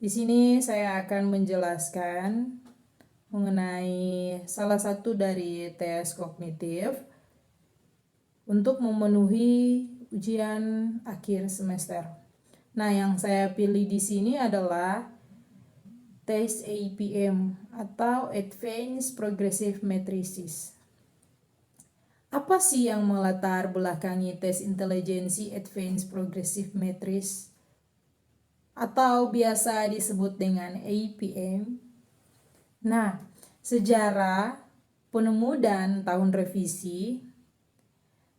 Di sini saya akan menjelaskan mengenai salah satu dari tes kognitif untuk memenuhi ujian akhir semester. Nah, yang saya pilih di sini adalah tes APM atau Advanced Progressive Matrices. Apa sih yang melatar belakangi tes intelijensi Advanced Progressive Matrices atau biasa disebut dengan APM? Nah, sejarah, penemu dan tahun revisi.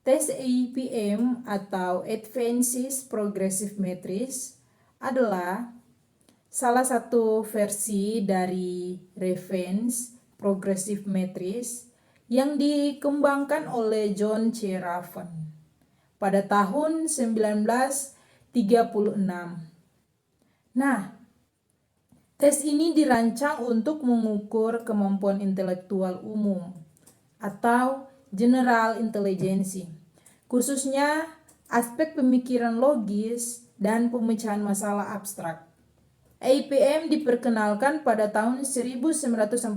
Tes APM atau Advanced Progressive Matrices adalah salah satu versi dari Revenge Progressive Matrices yang dikembangkan oleh John C. Raven pada tahun 1936. Nah, tes ini dirancang untuk mengukur kemampuan intelektual umum atau general intelligence, khususnya aspek pemikiran logis dan pemecahan masalah abstrak. APM diperkenalkan pada tahun 1947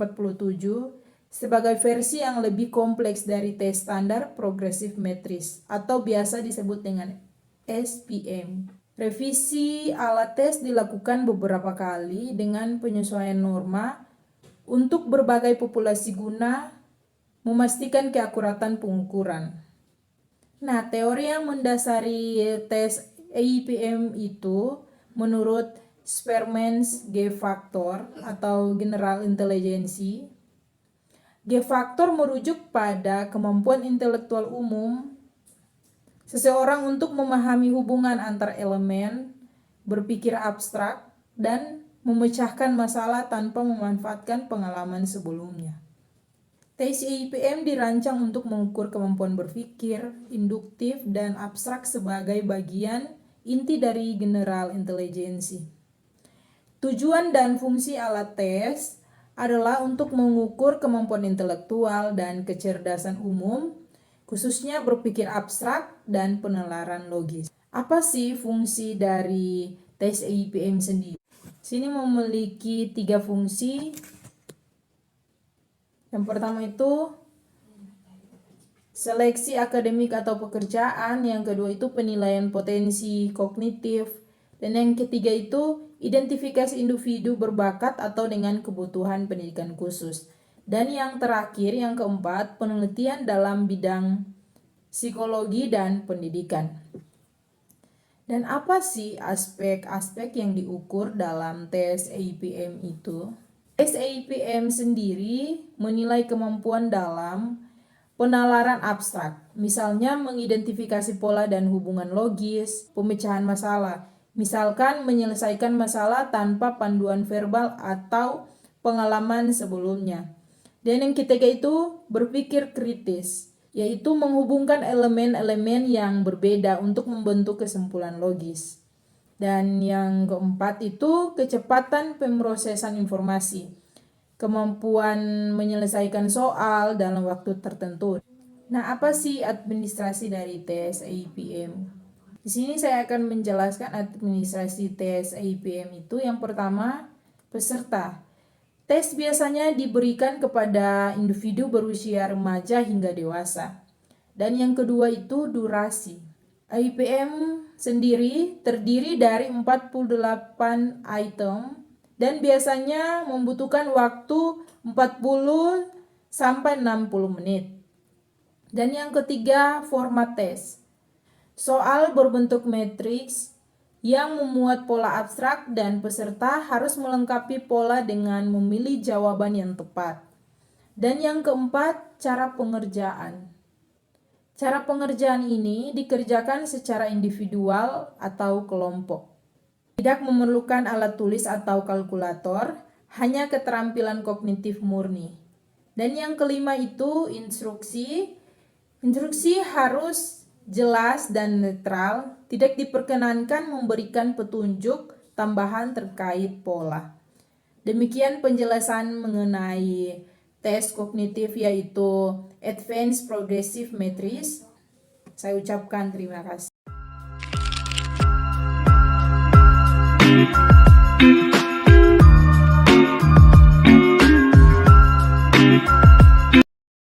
sebagai versi yang lebih kompleks dari tes standar Progressive Matrices atau biasa disebut dengan SPM. Revisi alat tes dilakukan beberapa kali dengan penyesuaian norma untuk berbagai populasi guna memastikan keakuratan pengukuran. Nah, teori yang mendasari tes APM itu menurut Spearman's G-Factor atau General Intelligence. G-Factor merujuk pada kemampuan intelektual umum seseorang untuk memahami hubungan antar elemen, berpikir abstrak, dan memecahkan masalah tanpa memanfaatkan pengalaman sebelumnya. Tes APM dirancang untuk mengukur kemampuan berpikir, induktif, dan abstrak sebagai bagian inti dari general intelligence. Tujuan dan fungsi alat tes adalah untuk mengukur kemampuan intelektual dan kecerdasan umum, khususnya berpikir abstrak dan penalaran logis. Apa sih fungsi dari tes APM sendiri? Sini memiliki 3 fungsi. Yang pertama itu seleksi akademik atau pekerjaan, yang kedua itu penilaian potensi kognitif, dan yang ketiga itu identifikasi individu berbakat atau dengan kebutuhan pendidikan khusus. Dan yang terakhir, yang keempat, penelitian dalam bidang psikologi dan pendidikan. Dan apa sih aspek-aspek yang diukur dalam tes APM itu? Tes APM sendiri menilai kemampuan dalam penalaran abstrak, misalnya mengidentifikasi pola dan hubungan logis, pemecahan masalah, misalkan menyelesaikan masalah tanpa panduan verbal atau pengalaman sebelumnya. Dan yang ketiga itu berpikir kritis, yaitu menghubungkan elemen-elemen yang berbeda untuk membentuk kesimpulan logis. Dan yang keempat itu kecepatan pemrosesan informasi, kemampuan menyelesaikan soal dalam waktu tertentu. Nah, apa sih administrasi dari tes APM? Di sini saya akan menjelaskan administrasi tes APM itu. Yang pertama, peserta. Tes biasanya diberikan kepada individu berusia remaja hingga dewasa. Dan yang kedua itu durasi. APM sendiri terdiri dari 48 item dan biasanya membutuhkan waktu 40 sampai 60 menit. Dan yang ketiga, format tes. Soal berbentuk matriks yang memuat pola abstrak dan peserta harus melengkapi pola dengan memilih jawaban yang tepat. Dan yang keempat, cara pengerjaan. Cara pengerjaan ini dikerjakan secara individual atau kelompok. Tidak memerlukan alat tulis atau kalkulator, hanya keterampilan kognitif murni. Dan yang kelima itu instruksi. Instruksi harus jelas dan netral, tidak diperkenankan memberikan petunjuk tambahan terkait pola. Demikian penjelasan mengenai tes kognitif yaitu Advanced Progressive Matrices. Saya ucapkan terima kasih.